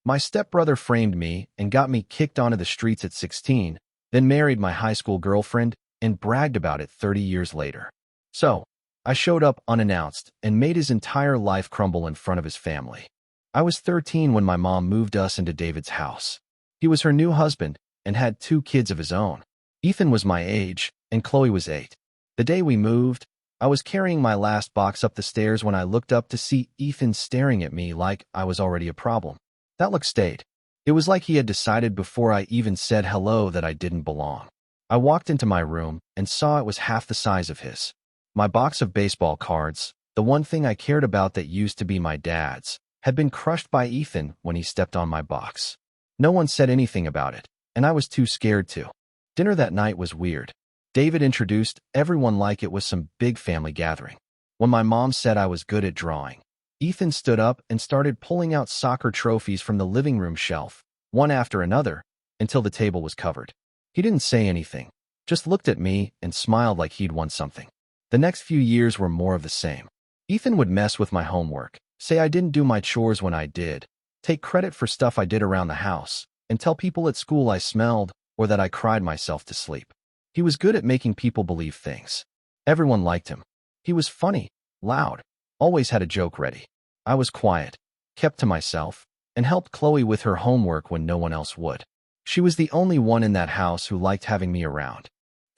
My stepbrother framed me and got me kicked onto the streets at 16, then married my high school girlfriend and bragged about it 30 years later. So, I showed up unannounced and made his entire life crumble in front of his family. I was 13 when my mom moved us into David's house. He was her new husband and had 2 kids of his own. Ethan was my age, and Chloe was 8. The day we moved, I was carrying my last box up the stairs when I looked up to see Ethan staring at me like I was already a problem. That look stayed. It was like he had decided before I even said hello that I didn't belong. I walked into my room and saw it was half the size of his. My box of baseball cards, the one thing I cared about that used to be my dad's, had been crushed by Ethan when he stepped on my box. No one said anything about it, and I was too scared to. Dinner that night was weird. David introduced everyone like it was some big family gathering. When my mom said I was good at drawing, Ethan stood up and started pulling out soccer trophies from the living room shelf, one after another, until the table was covered. He didn't say anything, just looked at me and smiled like he'd won something. The next few years were more of the same. Ethan would mess with my homework, say I didn't do my chores when I did, take credit for stuff I did around the house, and tell people at school I smelled or that I cried myself to sleep. He was good at making people believe things. Everyone liked him. He was funny, loud, always had a joke ready. I was quiet, kept to myself, and helped Chloe with her homework when no one else would. She was the only one in that house who liked having me around.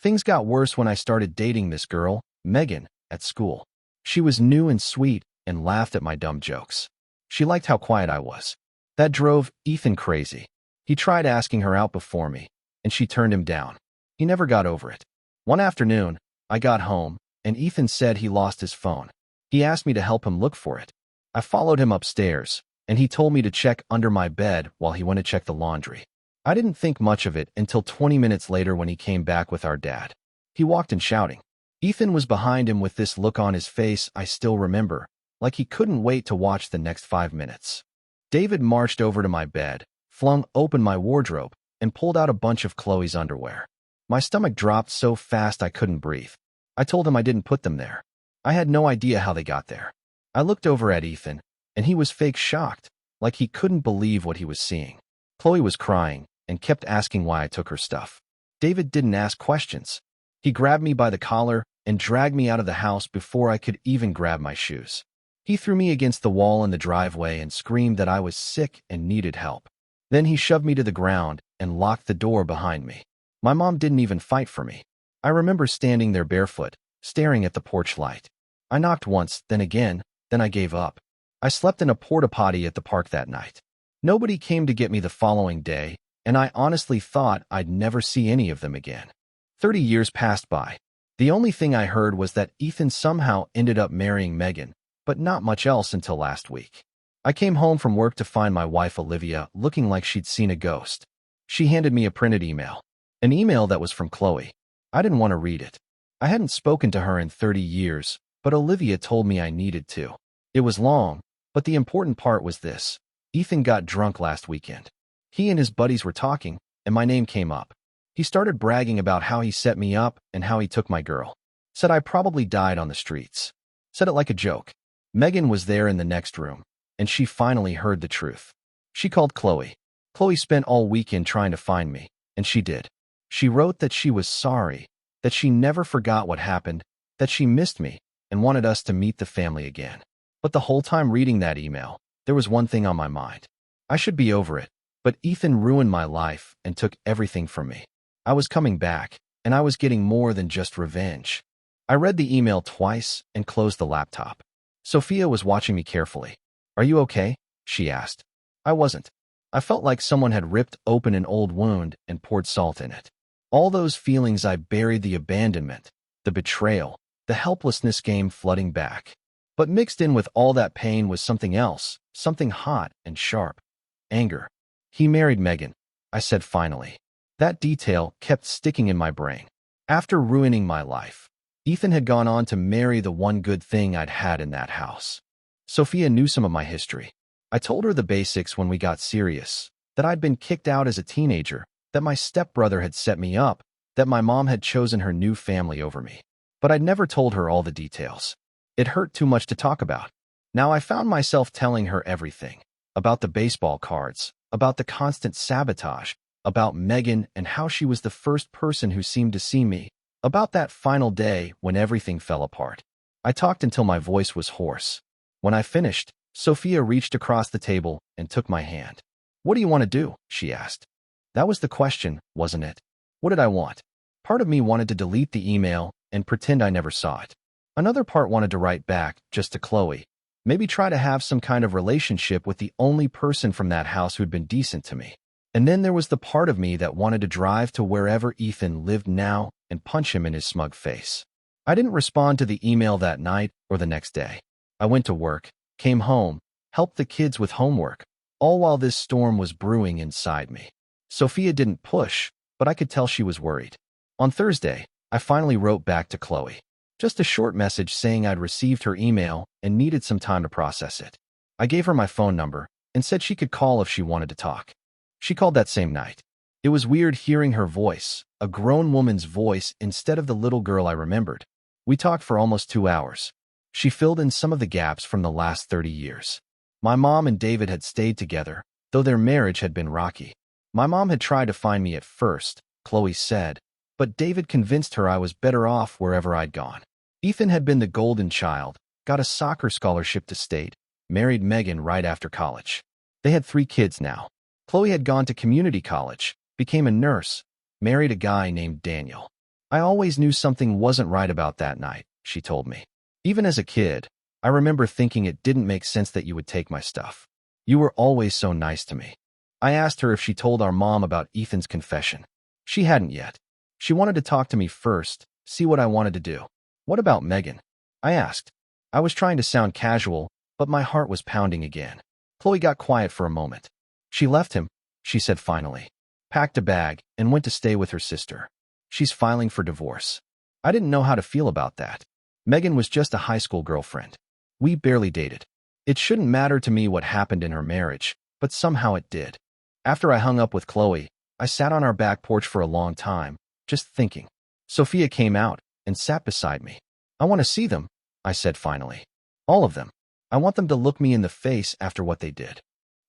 Things got worse when I started dating this girl, Megan, at school. She was new and sweet and laughed at my dumb jokes. She liked how quiet I was. That drove Ethan crazy. He tried asking her out before me, and she turned him down. He never got over it. One afternoon, I got home, and Ethan said he lost his phone. He asked me to help him look for it. I followed him upstairs, and he told me to check under my bed while he went to check the laundry. I didn't think much of it until 20 minutes later when he came back with our dad. He walked in shouting. Ethan was behind him with this look on his face I still remember, like he couldn't wait to watch the next 5 minutes. David marched over to my bed, flung open my wardrobe, and pulled out a bunch of Chloe's underwear. My stomach dropped so fast I couldn't breathe. I told him I didn't put them there. I had no idea how they got there. I looked over at Ethan, and he was fake shocked, like he couldn't believe what he was seeing. Chloe was crying and kept asking why I took her stuff. David didn't ask questions. He grabbed me by the collar and dragged me out of the house before I could even grab my shoes. He threw me against the wall in the driveway and screamed that I was sick and needed help. Then he shoved me to the ground and locked the door behind me. My mom didn't even fight for me. I remember standing there barefoot, staring at the porch light. I knocked once, then again, then I gave up. I slept in a porta potty at the park that night. Nobody came to get me the following day, and I honestly thought I'd never see any of them again. 30 years passed by. The only thing I heard was that Ethan somehow ended up marrying Megan, but not much else until last week. I came home from work to find my wife Olivia looking like she'd seen a ghost. She handed me a printed email. An email that was from Chloe. I didn't want to read it. I hadn't spoken to her in 30 years, but Olivia told me I needed to. It was long, but the important part was this. Ethan got drunk last weekend. He and his buddies were talking, and my name came up. He started bragging about how he set me up and how he took my girl. Said I probably died on the streets. Said it like a joke. Megan was there in the next room, and she finally heard the truth. She called Chloe. Chloe spent all weekend trying to find me, and she did. She wrote that she was sorry, that she never forgot what happened, that she missed me, and wanted us to meet the family again. But the whole time reading that email, there was one thing on my mind. I should be over it, but Ethan ruined my life and took everything from me. I was coming back, and I was getting more than just revenge. I read the email twice and closed the laptop. Sophia was watching me carefully. "Are you okay?" she asked. I wasn't. I felt like someone had ripped open an old wound and poured salt in it. All those feelings I buried, the abandonment, the betrayal, the helplessness came flooding back. But mixed in with all that pain was something else, something hot and sharp. Anger. He married Megan, I said finally. That detail kept sticking in my brain. After ruining my life, Ethan had gone on to marry the one good thing I'd had in that house. Sophia knew some of my history. I told her the basics when we got serious, that I'd been kicked out as a teenager, that my stepbrother had set me up, that my mom had chosen her new family over me. But I'd never told her all the details. It hurt too much to talk about. Now I found myself telling her everything. about the baseball cards, about the constant sabotage, about Megan and how she was the first person who seemed to see me, about that final day when everything fell apart. I talked until my voice was hoarse. When I finished, Sophia reached across the table and took my hand. "What do you want to do?" she asked. That was the question, wasn't it? What did I want? Part of me wanted to delete the email and pretend I never saw it. Another part wanted to write back, just to Chloe. Maybe try to have some kind of relationship with the only person from that house who'd been decent to me. And then there was the part of me that wanted to drive to wherever Ethan lived now and punch him in his smug face. I didn't respond to the email that night or the next day. I went to work, came home, helped the kids with homework, all while this storm was brewing inside me. Sophia didn't push, but I could tell she was worried. On Thursday, I finally wrote back to Chloe. Just a short message saying I'd received her email and needed some time to process it. I gave her my phone number and said she could call if she wanted to talk. She called that same night. It was weird hearing her voice, a grown woman's voice instead of the little girl I remembered. We talked for almost 2 hours. She filled in some of the gaps from the last 30 years. My mom and David had stayed together, though their marriage had been rocky. My mom had tried to find me at first, Chloe said, but David convinced her I was better off wherever I'd gone. Ethan had been the golden child, got a soccer scholarship to state, married Megan right after college. They had 3 kids now. Chloe had gone to community college, became a nurse, married a guy named Daniel. I always knew something wasn't right about that night, she told me. Even as a kid, I remember thinking it didn't make sense that you would take my stuff. You were always so nice to me. I asked her if she told our mom about Ethan's confession. She hadn't yet. She wanted to talk to me first, see what I wanted to do. What about Megan? I asked. I was trying to sound casual, but my heart was pounding again. Chloe got quiet for a moment. She left him, she said finally, packed a bag, and went to stay with her sister. She's filing for divorce. I didn't know how to feel about that. Megan was just a high school girlfriend. We barely dated. It shouldn't matter to me what happened in her marriage, but somehow it did. After I hung up with Chloe, I sat on our back porch for a long time, just thinking. Sophia came out and sat beside me. "I want to see them," I said finally. "All of them. I want them to look me in the face after what they did."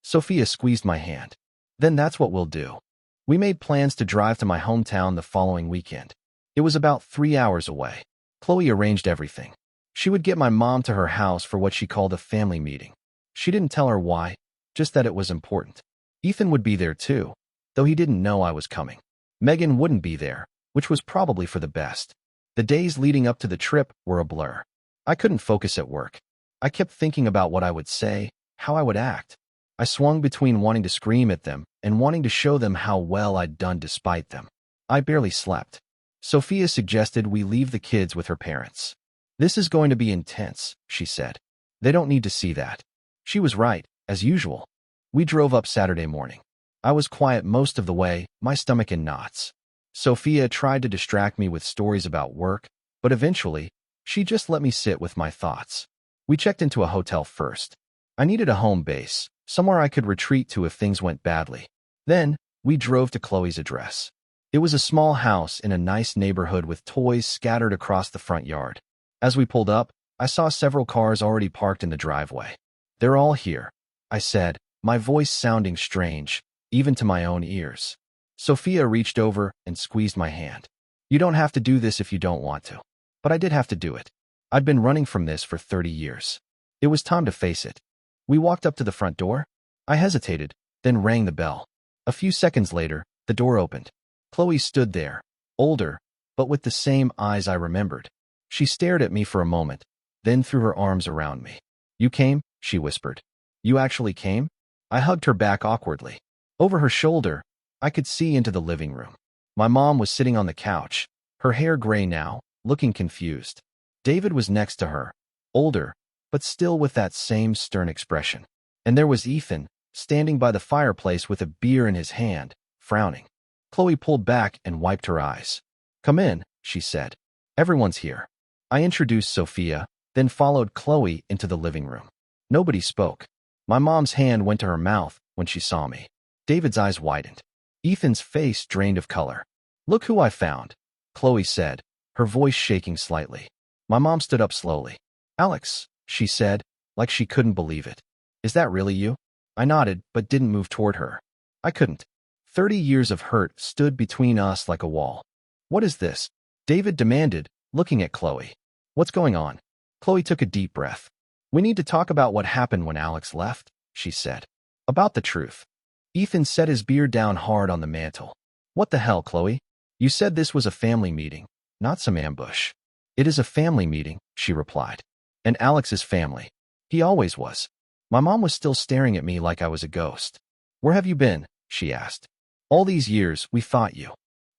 Sophia squeezed my hand. "Then that's what we'll do." We made plans to drive to my hometown the following weekend. It was about 3 hours away. Chloe arranged everything. She would get my mom to her house for what she called a family meeting. She didn't tell her why, just that it was important. Ethan would be there too, though he didn't know I was coming. Megan wouldn't be there, which was probably for the best. The days leading up to the trip were a blur. I couldn't focus at work. I kept thinking about what I would say, how I would act. I swung between wanting to scream at them and wanting to show them how well I'd done despite them. I barely slept. Sophia suggested we leave the kids with her parents. "This is going to be intense," she said. "They don't need to see that." She was right, as usual. We drove up Saturday morning. I was quiet most of the way, my stomach in knots. Sophia tried to distract me with stories about work, but eventually, she just let me sit with my thoughts. We checked into a hotel first. I needed a home base, somewhere I could retreat to if things went badly. Then, we drove to Chloe's address. It was a small house in a nice neighborhood with toys scattered across the front yard. As we pulled up, I saw several cars already parked in the driveway. "They're all here," I said, my voice sounding strange, even to my own ears. Sophia reached over and squeezed my hand. "You don't have to do this if you don't want to." But I did have to do it. I'd been running from this for 30 years. It was time to face it. We walked up to the front door. I hesitated, then rang the bell. A few seconds later, the door opened. Chloe stood there, older, but with the same eyes I remembered. She stared at me for a moment, then threw her arms around me. "You came?" she whispered. "You actually came?" I hugged her back awkwardly. Over her shoulder, I could see into the living room. My mom was sitting on the couch, her hair gray now, looking confused. David was next to her, older, but still with that same stern expression. And there was Ethan, standing by the fireplace with a beer in his hand, frowning. Chloe pulled back and wiped her eyes. "Come in," she said. "Everyone's here." I introduced Sophia, then followed Chloe into the living room. Nobody spoke. My mom's hand went to her mouth when she saw me. David's eyes widened. Ethan's face drained of color. "Look who I found," Chloe said, her voice shaking slightly. My mom stood up slowly. "Alex," she said, like she couldn't believe it. "Is that really you?" I nodded, but didn't move toward her. I couldn't. 30 years of hurt stood between us like a wall. What is this? David demanded, looking at Chloe. What's going on? Chloe took a deep breath. We need to talk about what happened when Alex left, she said. About the truth. Ethan set his beer down hard on the mantel. What the hell, Chloe? You said this was a family meeting, not some ambush. It is a family meeting, she replied. And Alex's family. He always was. My mom was still staring at me like I was a ghost. Where have you been? She asked. All these years, we thought you.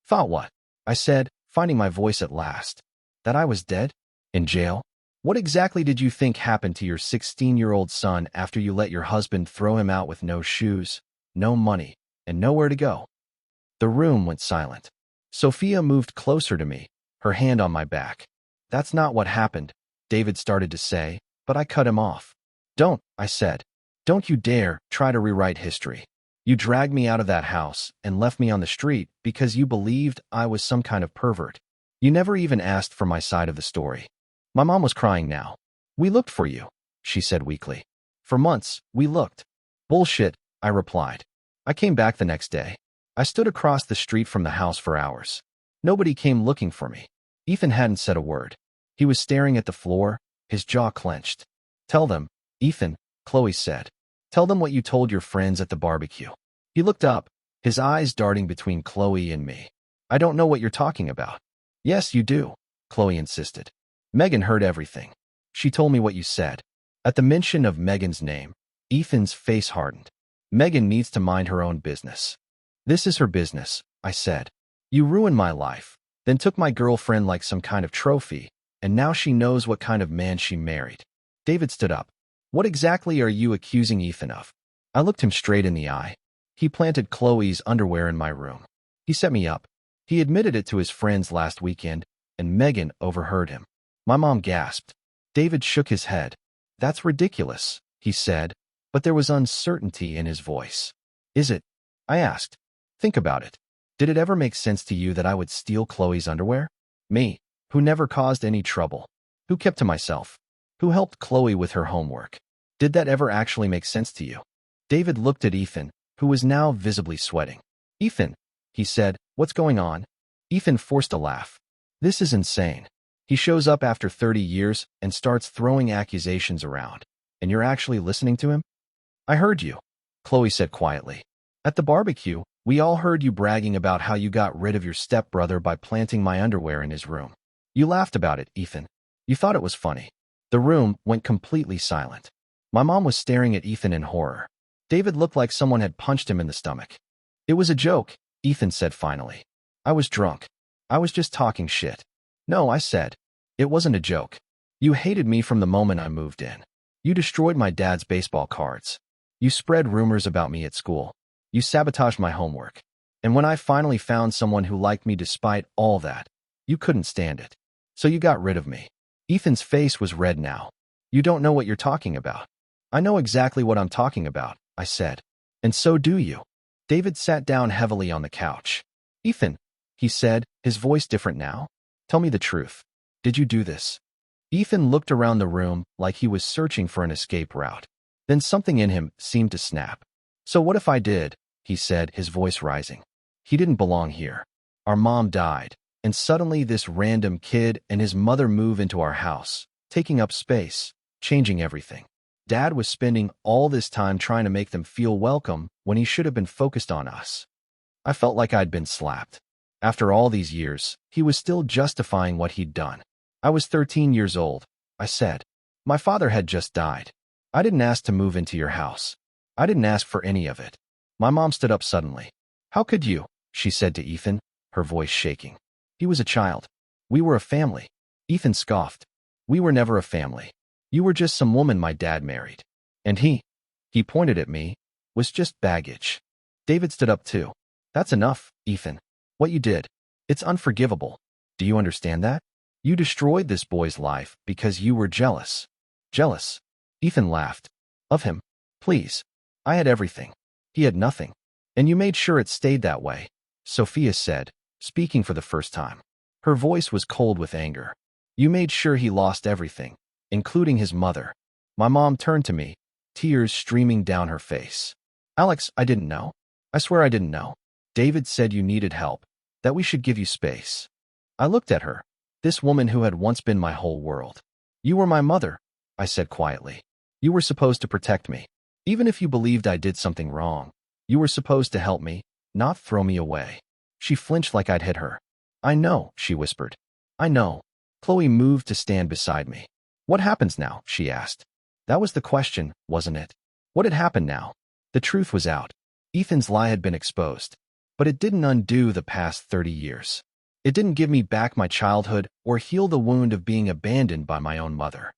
Thought what? I said, finding my voice at last. That I was dead? In jail? What exactly did you think happened to your 16-year-old son after you let your husband throw him out with no shoes, no money, and nowhere to go? The room went silent. Sophia moved closer to me, her hand on my back. That's not what happened, David started to say, but I cut him off. Don't, I said. Don't you dare try to rewrite history. You dragged me out of that house and left me on the street because you believed I was some kind of pervert. You never even asked for my side of the story. My mom was crying now. We looked for you, she said weakly. For months, we looked. Bullshit, I replied. I came back the next day. I stood across the street from the house for hours. Nobody came looking for me. Ethan hadn't said a word. He was staring at the floor, his jaw clenched. Tell them, Ethan, Chloe said. Tell them what you told your friends at the barbecue. He looked up, his eyes darting between Chloe and me. I don't know what you're talking about. Yes, you do, Chloe insisted. Megan heard everything. She told me what you said. At the mention of Megan's name, Ethan's face hardened. Megan needs to mind her own business. This is her business, I said. You ruined my life, then took my girlfriend like some kind of trophy, and now she knows what kind of man she married. David stood up. What exactly are you accusing Ethan of? I looked him straight in the eye. He planted Chloe's underwear in my room. He set me up. He admitted it to his friends last weekend, and Megan overheard him. My mom gasped. David shook his head. That's ridiculous, he said, but there was uncertainty in his voice. Is it? I asked. Think about it. Did it ever make sense to you that I would steal Chloe's underwear? Me, who never caused any trouble, who kept to myself, who helped Chloe with her homework. Did that ever actually make sense to you? David looked at Ethan, who was now visibly sweating. Ethan, he said, what's going on? Ethan forced a laugh. This is insane. He shows up after 30 years and starts throwing accusations around. And you're actually listening to him? I heard you, Chloe said quietly. At the barbecue, we all heard you bragging about how you got rid of your stepbrother by planting my underwear in his room. You laughed about it, Ethan. You thought it was funny. The room went completely silent. My mom was staring at Ethan in horror. David looked like someone had punched him in the stomach. It was a joke, Ethan said finally. I was drunk. I was just talking shit. No, I said. It wasn't a joke. You hated me from the moment I moved in. You destroyed my dad's baseball cards. You spread rumors about me at school. You sabotaged my homework. And when I finally found someone who liked me despite all that, you couldn't stand it. So you got rid of me. Ethan's face was red now. You don't know what you're talking about. I know exactly what I'm talking about, I said. And so do you. David sat down heavily on the couch. Ethan, he said, his voice different now. Tell me the truth. Did you do this? Ethan looked around the room like he was searching for an escape route. Then something in him seemed to snap. So what if I did? He said, his voice rising. He didn't belong here. Our mom died, and suddenly this random kid and his mother move into our house, taking up space, changing everything. Dad was spending all this time trying to make them feel welcome when he should have been focused on us. I felt like I'd been slapped. After all these years, he was still justifying what he'd done. I was 13 years old, I said. My father had just died. I didn't ask to move into your house. I didn't ask for any of it. My mom stood up suddenly. How could you? She said to Ethan, her voice shaking. He was a child. We were a family. Ethan scoffed. We were never a family. You were just some woman my dad married. And he pointed at me, was just baggage. David stood up too. That's enough, Ethan. What you did. It's unforgivable. Do you understand that? You destroyed this boy's life because you were jealous. Jealous. Ethan laughed. Of him. Please. I had everything. He had nothing. And you made sure it stayed that way, Sophia said, speaking for the first time. Her voice was cold with anger. You made sure he lost everything, including his mother. My mom turned to me. tears streaming down her face. Alex, I didn't know. I swear I didn't know. David said you needed help, that we should give you space. I looked at her, this woman who had once been my whole world. You were my mother, I said quietly. You were supposed to protect me. Even if you believed I did something wrong, you were supposed to help me, not throw me away. She flinched like I'd hit her. I know, she whispered. I know. Chloe moved to stand beside me. What happens now? She asked. That was the question, wasn't it? What had happened now? The truth was out. Ethan's lie had been exposed. But it didn't undo the past 30 years. It didn't give me back my childhood or heal the wound of being abandoned by my own mother.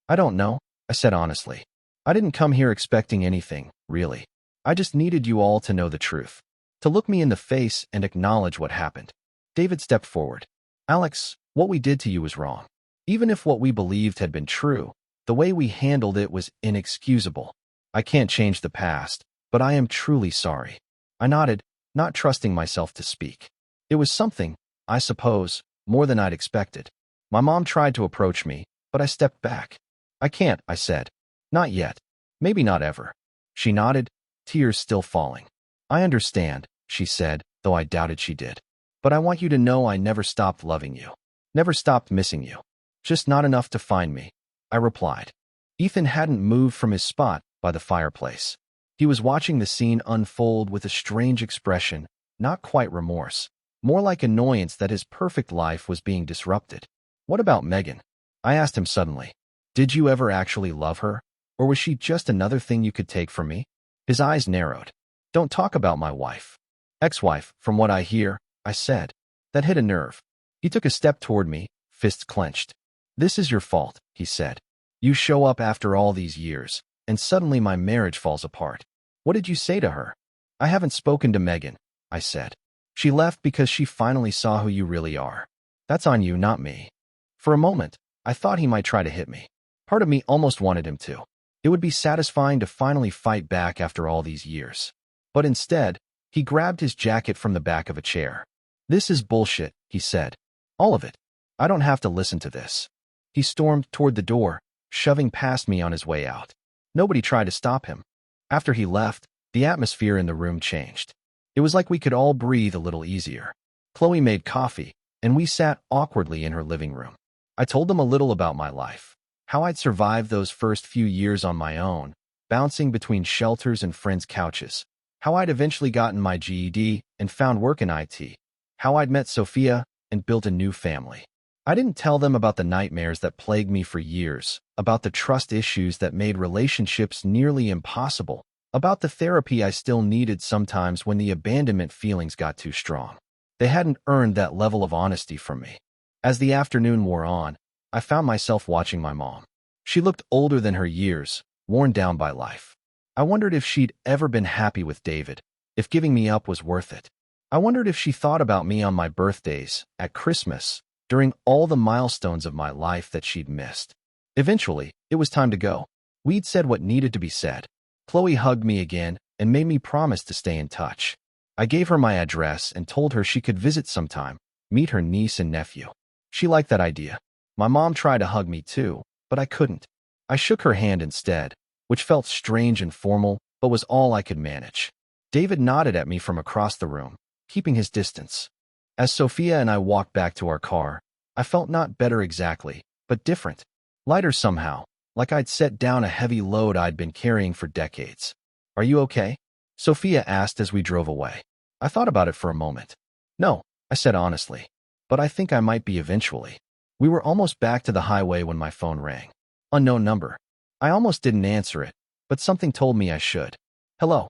I don't know, I said honestly. I didn't come here expecting anything, really. I just needed you all to know the truth, to look me in the face and acknowledge what happened. David stepped forward. Alex, what we did to you was wrong. Even if what we believed had been true, the way we handled it was inexcusable. I can't change the past, but I am truly sorry. I nodded, not trusting myself to speak. It was something, I suppose, more than I'd expected. My mom tried to approach me, but I stepped back. I can't, I said. Not yet. Maybe not ever. She nodded, tears still falling. I understand, she said, though I doubted she did. But I want you to know I never stopped loving you. Never stopped missing you. Just not enough to find me, I replied. Ethan hadn't moved from his spot by the fireplace. He was watching the scene unfold with a strange expression, not quite remorse, more like annoyance that his perfect life was being disrupted. What about Megan? I asked him suddenly. Did you ever actually love her? Or was she just another thing you could take from me? His eyes narrowed. Don't talk about my wife. Ex-wife, from what I hear, I said. That hit a nerve. He took a step toward me, fists clenched. This is your fault, he said. You show up after all these years, and suddenly my marriage falls apart. What did you say to her? I haven't spoken to Megan, I said. She left because she finally saw who you really are. That's on you, not me. For a moment, I thought he might try to hit me. Part of me almost wanted him to. It would be satisfying to finally fight back after all these years. But instead, he grabbed his jacket from the back of a chair. This is bullshit, he said. All of it. I don't have to listen to this. He stormed toward the door, shoving past me on his way out. Nobody tried to stop him. After he left, the atmosphere in the room changed. It was like we could all breathe a little easier. Chloe made coffee, and we sat awkwardly in her living room. I told them a little about my life, how I'd survived those first few years on my own, bouncing between shelters and friends' couches, how I'd eventually gotten my GED and found work in IT, how I'd met Sophia and built a new family. I didn't tell them about the nightmares that plagued me for years, about the trust issues that made relationships nearly impossible, about the therapy I still needed sometimes when the abandonment feelings got too strong. They hadn't earned that level of honesty from me. As the afternoon wore on, I found myself watching my mom. She looked older than her years, worn down by life. I wondered if she'd ever been happy with David, if giving me up was worth it. I wondered if she thought about me on my birthdays, at Christmas, during all the milestones of my life that she'd missed. Eventually, it was time to go. We'd said what needed to be said. Chloe hugged me again and made me promise to stay in touch. I gave her my address and told her she could visit sometime, meet her niece and nephew. She liked that idea. My mom tried to hug me too, but I couldn't. I shook her hand instead, which felt strange and formal, but was all I could manage. David nodded at me from across the room, keeping his distance. As Sophia and I walked back to our car, I felt not better exactly, but different. Lighter somehow, like I'd set down a heavy load I'd been carrying for decades. Are you okay? Sophia asked as we drove away. I thought about it for a moment. No, I said honestly, but I think I might be eventually. We were almost back to the highway when my phone rang. Unknown number. I almost didn't answer it, but something told me I should. Hello,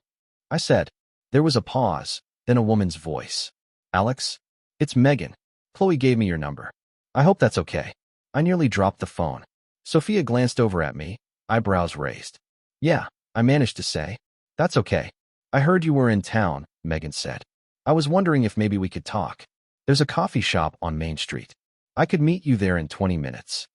I said. There was a pause, then a woman's voice. Alex? It's Megan. Chloe gave me your number. I hope that's okay. I nearly dropped the phone. Sophia glanced over at me, eyebrows raised. Yeah, I managed to say. That's okay. I heard you were in town, Megan said. I was wondering if maybe we could talk. There's a coffee shop on Main Street. I could meet you there in 20 minutes.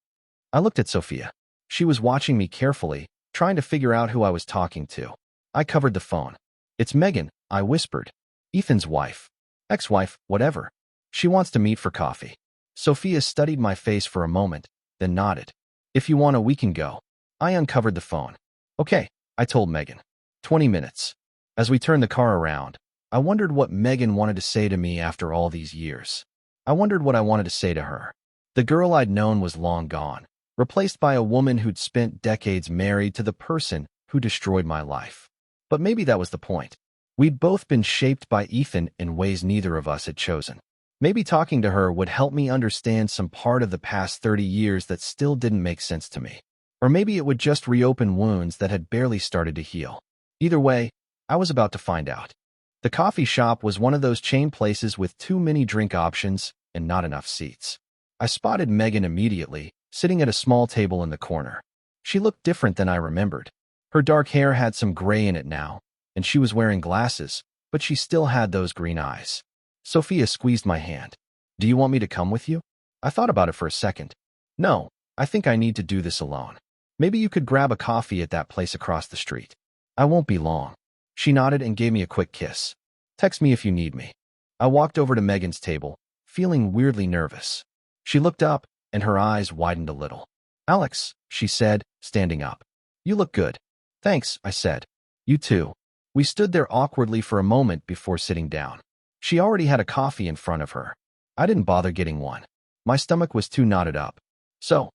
I looked at Sophia. She was watching me carefully, trying to figure out who I was talking to. I covered the phone. It's Megan, I whispered. Ethan's wife. Ex-wife, whatever. She wants to meet for coffee. Sophia studied my face for a moment, then nodded. If you want to, we can go. I uncovered the phone. Okay, I told Megan. 20 minutes. As we turned the car around, I wondered what Megan wanted to say to me after all these years. I wondered what I wanted to say to her. The girl I'd known was long gone, replaced by a woman who'd spent decades married to the person who destroyed my life. But maybe that was the point. We'd both been shaped by Ethan in ways neither of us had chosen. Maybe talking to her would help me understand some part of the past 30 years that still didn't make sense to me. Or maybe it would just reopen wounds that had barely started to heal. Either way, I was about to find out. The coffee shop was one of those chain places with too many drink options and not enough seats. I spotted Megan immediately, sitting at a small table in the corner. She looked different than I remembered. Her dark hair had some gray in it now, and she was wearing glasses, but she still had those green eyes. Sophia squeezed my hand. Do you want me to come with you? I thought about it for a second. No, I think I need to do this alone. Maybe you could grab a coffee at that place across the street. I won't be long. She nodded and gave me a quick kiss. Text me if you need me. I walked over to Megan's table, feeling weirdly nervous. She looked up, and her eyes widened a little. Alex, she said, standing up. You look good. Thanks, I said. You too. We stood there awkwardly for a moment before sitting down. She already had a coffee in front of her. I didn't bother getting one. My stomach was too knotted up. So,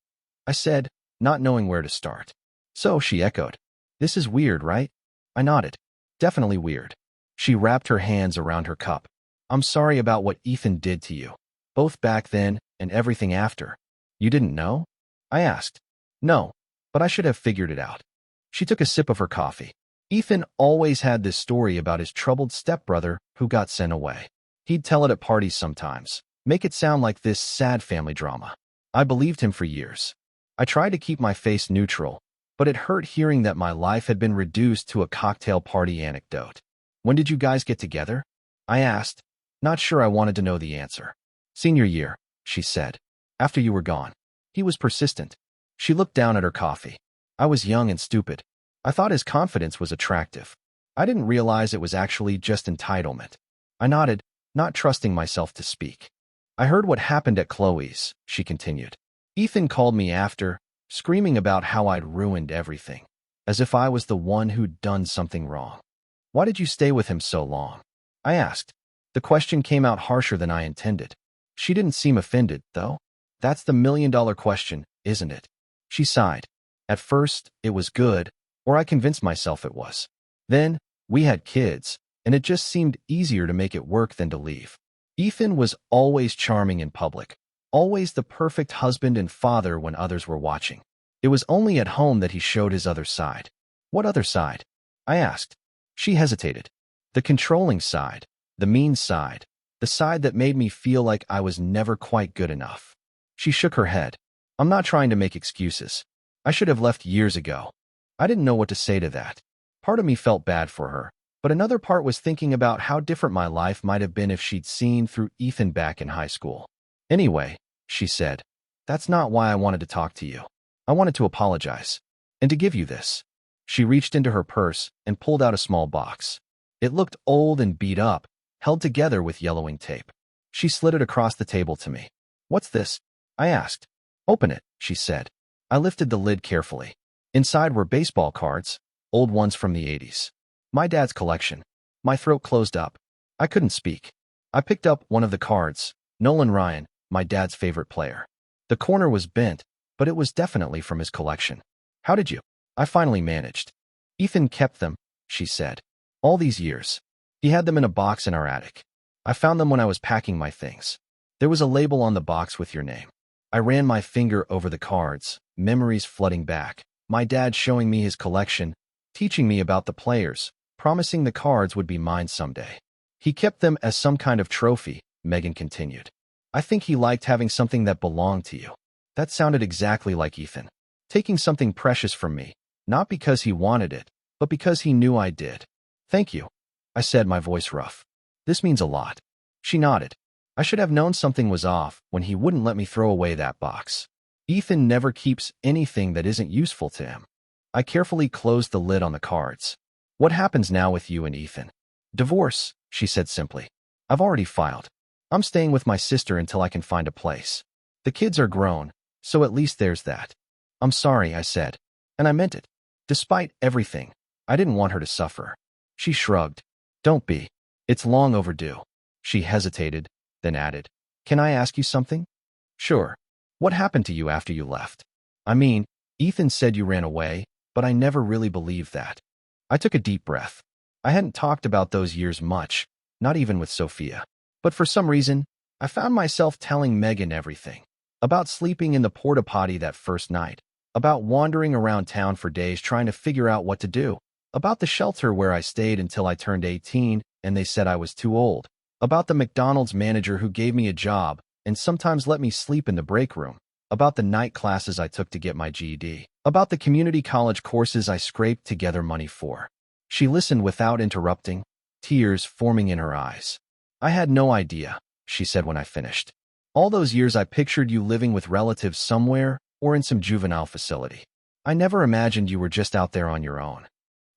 I said, not knowing where to start. So, she echoed. This is weird, right? I nodded. Definitely weird. She wrapped her hands around her cup. I'm sorry about what Ethan did to you. Both back then and everything after. You didn't know? I asked. No, but I should have figured it out. She took a sip of her coffee. Ethan always had this story about his troubled stepbrother who got sent away. He'd tell it at parties sometimes, make it sound like this sad family drama. I believed him for years. I tried to keep my face neutral, but it hurt hearing that my life had been reduced to a cocktail party anecdote. When did you guys get together? I asked, not sure I wanted to know the answer. Senior year, she said. After you were gone. He was persistent. She looked down at her coffee. I was young and stupid. I thought his confidence was attractive. I didn't realize it was actually just entitlement. I nodded, not trusting myself to speak. I heard what happened at Chloe's, she continued. Ethan called me after, screaming about how I'd ruined everything, as if I was the one who'd done something wrong. Why did you stay with him so long? I asked. The question came out harsher than I intended. She didn't seem offended, though. That's the million-dollar question, isn't it? She sighed. At first, it was good, or I convinced myself it was. Then, we had kids, and it just seemed easier to make it work than to leave. Ethan was always charming in public, always the perfect husband and father when others were watching. It was only at home that he showed his other side. What other side? I asked. She hesitated. The controlling side, the mean side, the side that made me feel like I was never quite good enough. She shook her head. I'm not trying to make excuses. I should have left years ago. I didn't know what to say to that. Part of me felt bad for her, but another part was thinking about how different my life might have been if she'd seen through Ethan back in high school. Anyway, she said, that's not why I wanted to talk to you. I wanted to apologize. And to give you this. She reached into her purse and pulled out a small box. It looked old and beat up, held together with yellowing tape. She slid it across the table to me. What's this? I asked. Open it, she said. I lifted the lid carefully. Inside were baseball cards, old ones from the 80s. My dad's collection. My throat closed up. I couldn't speak. I picked up one of the cards, Nolan Ryan, my dad's favorite player. The corner was bent, but it was definitely from his collection. How did you? I finally managed. Ethan kept them, she said. All these years. He had them in a box in our attic. I found them when I was packing my things. There was a label on the box with your name. I ran my finger over the cards, memories flooding back. My dad showing me his collection, teaching me about the players, promising the cards would be mine someday. He kept them as some kind of trophy, Megan continued. I think he liked having something that belonged to you. That sounded exactly like Ethan. Taking something precious from me, not because he wanted it, but because he knew I did. Thank you, I said, my voice rough. This means a lot. She nodded. I should have known something was off when he wouldn't let me throw away that box. Ethan never keeps anything that isn't useful to him. I carefully closed the lid on the cards. What happens now with you and Ethan? Divorce, she said simply. I've already filed. I'm staying with my sister until I can find a place. The kids are grown, so at least there's that. I'm sorry, I said. And I meant it. Despite everything, I didn't want her to suffer. She shrugged. Don't be. It's long overdue. She hesitated, then added, Can I ask you something? Sure. What happened to you after you left? I mean, Ethan said you ran away, but I never really believed that. I took a deep breath. I hadn't talked about those years much, not even with Sophia. But for some reason, I found myself telling Megan everything. About sleeping in the porta potty that first night. About wandering around town for days trying to figure out what to do. About the shelter where I stayed until I turned 18 and they said I was too old. About the McDonald's manager who gave me a job and sometimes let me sleep in the break room. About the night classes I took to get my GED. About the community college courses I scraped together money for. She listened without interrupting, tears forming in her eyes. I had no idea, she said when I finished. All those years I pictured you living with relatives somewhere or in some juvenile facility. I never imagined you were just out there on your own.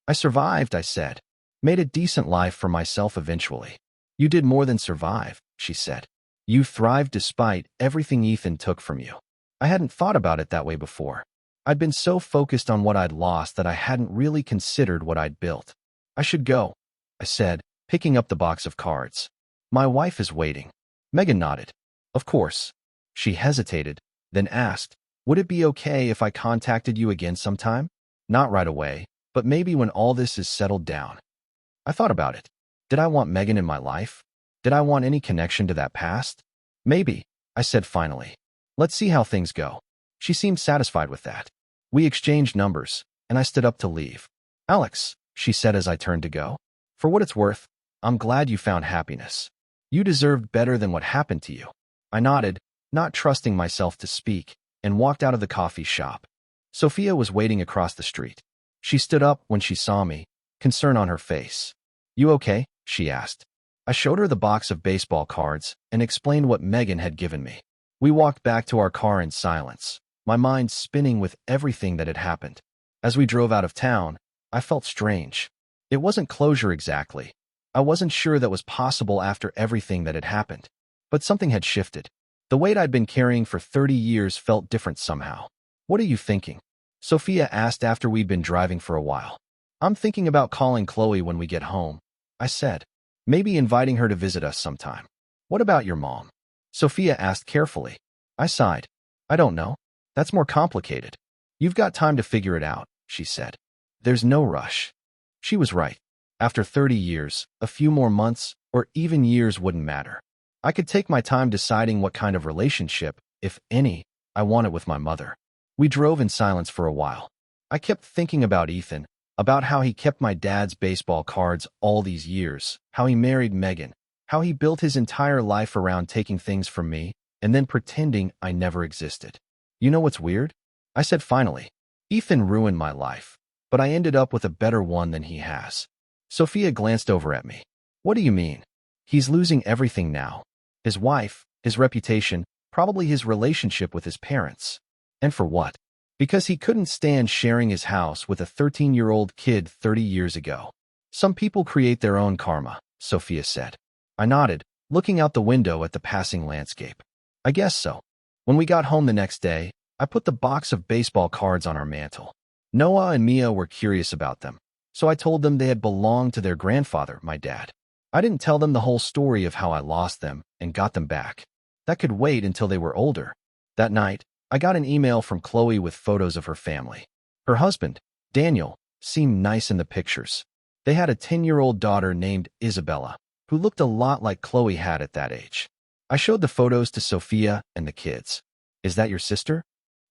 I survived, I said. Made a decent life for myself eventually. You did more than survive, she said. You thrived despite everything Ethan took from you. I hadn't thought about it that way before. I'd been so focused on what I'd lost that I hadn't really considered what I'd built. I should go, I said, picking up the box of cards. My wife is waiting. Megan nodded. Of course. She hesitated, then asked, Would it be okay if I contacted you again sometime? Not right away, but maybe when all this is settled down. I thought about it. Did I want Megan in my life? Did I want any connection to that past? Maybe, I said finally. Let's see how things go. She seemed satisfied with that. We exchanged numbers, and I stood up to leave. Alex, she said as I turned to go, for what it's worth, I'm glad you found happiness. You deserved better than what happened to you. I nodded, not trusting myself to speak, and walked out of the coffee shop. Sophia was waiting across the street. She stood up when she saw me, concern on her face. You okay? She asked. I showed her the box of baseball cards and explained what Megan had given me. We walked back to our car in silence, my mind spinning with everything that had happened. As we drove out of town, I felt strange. It wasn't closure exactly. I wasn't sure that was possible after everything that had happened. But something had shifted. The weight I'd been carrying for 30 years felt different somehow. What are you thinking? Sophia asked after we'd been driving for a while. I'm thinking about calling Chloe when we get home, I said. Maybe inviting her to visit us sometime. What about your mom? Sophia asked carefully. I sighed. I don't know. That's more complicated. You've got time to figure it out, she said. There's no rush. She was right. After 30 years, a few more months, or even years wouldn't matter. I could take my time deciding what kind of relationship, if any, I wanted with my mother. We drove in silence for a while. I kept thinking about Ethan, about how he kept my dad's baseball cards all these years, how he married Megan, how he built his entire life around taking things from me and then pretending I never existed. You know what's weird? I said finally. Ethan ruined my life, but I ended up with a better one than he has. Sophia glanced over at me. What do you mean? He's losing everything now. His wife, his reputation, probably his relationship with his parents. And for what? Because he couldn't stand sharing his house with a 13-year-old kid 30 years ago. Some people create their own karma, Sophia said. I nodded, looking out the window at the passing landscape. I guess so. When we got home the next day, I put the box of baseball cards on our mantel. Noah and Mia were curious about them, so I told them they had belonged to their grandfather, my dad. I didn't tell them the whole story of how I lost them and got them back. That could wait until they were older. That night, I got an email from Chloe with photos of her family. Her husband, Daniel, seemed nice in the pictures. They had a 10-year-old daughter named Isabella, who looked a lot like Chloe had at that age. I showed the photos to Sophia and the kids. Is that your sister?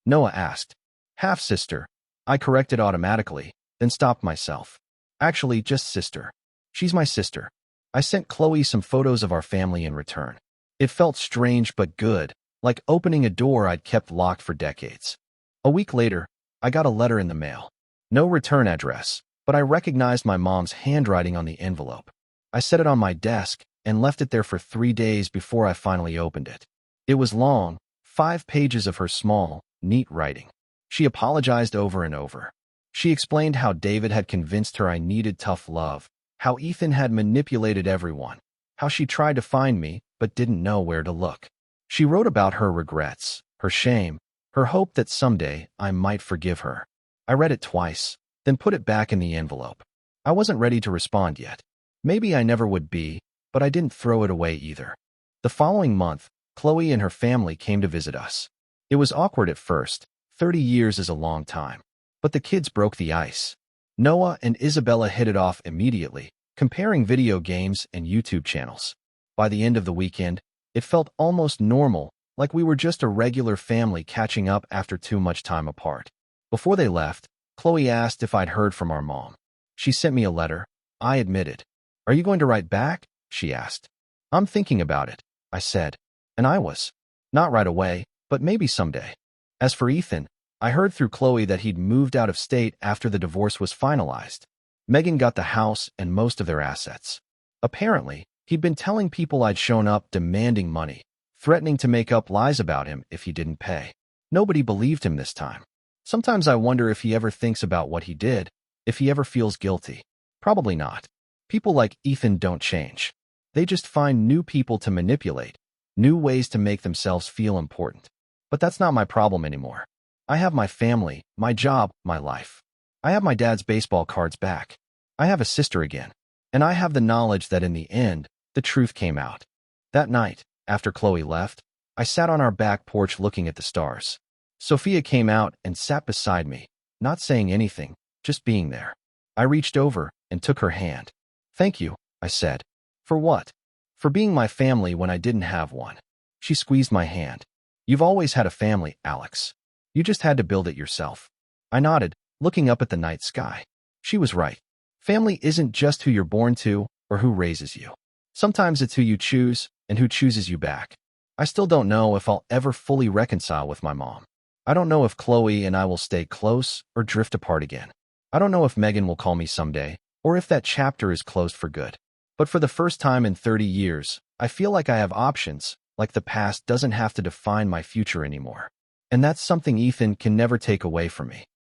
Noah asked. Half-sister. I corrected automatically, then stopped myself. Actually, just sister. She's my sister. I sent Chloe some photos of our family in return. It felt strange but good, like opening a door I'd kept locked for decades. A week later, I got a letter in the mail. No return address, but I recognized my mom's handwriting on the envelope. I set it on my desk and left it there for 3 days before I finally opened it. It was long, 5 pages of her small, neat writing. She apologized over and over. She explained how David had convinced her I needed tough love, how Ethan had manipulated everyone, how she tried to find me but didn't know where to look. She wrote about her regrets, her shame, her hope that someday I might forgive her. I read it twice, then put it back in the envelope. I wasn't ready to respond yet. Maybe I never would be, but I didn't throw it away either. The following month, Chloe and her family came to visit us. It was awkward at first. 30 years is a long time. But the kids broke the ice. Noah and Isabella hit it off immediately, comparing video games and YouTube channels. By the end of the weekend, it felt almost normal, like we were just a regular family catching up after too much time apart. Before they left, Chloe asked if I'd heard from our mom. She sent me a letter. I admitted. Are you going to write back? She asked. I'm thinking about it, I said. And I was. Not right away, but maybe someday. As for Ethan, I heard through Chloe that he'd moved out of state after the divorce was finalized. Megan got the house and most of their assets. Apparently, he'd been telling people I'd shown up demanding money, threatening to make up lies about him if he didn't pay. Nobody believed him this time. Sometimes I wonder if he ever thinks about what he did, if he ever feels guilty. Probably not. People like Ethan don't change. They just find new people to manipulate, new ways to make themselves feel important. But that's not my problem anymore. I have my family, my job, my life. I have my dad's baseball cards back. I have a sister again. And I have the knowledge that in the end, the truth came out. That night, after Chloe left, I sat on our back porch looking at the stars. Sophia came out and sat beside me, not saying anything, just being there. I reached over and took her hand. Thank you, I said. For what? For being my family when I didn't have one. She squeezed my hand. You've always had a family, Alex. You just had to build it yourself. I nodded, looking up at the night sky. She was right. Family isn't just who you're born to or who raises you. Sometimes it's who you choose and who chooses you back. I still don't know if I'll ever fully reconcile with my mom. I don't know if Chloe and I will stay close or drift apart again. I don't know if Megan will call me someday or if that chapter is closed for good. But for the first time in 30 years, I feel like I have options, like the past doesn't have to define my future anymore. And that's something Ethan can never take away from me.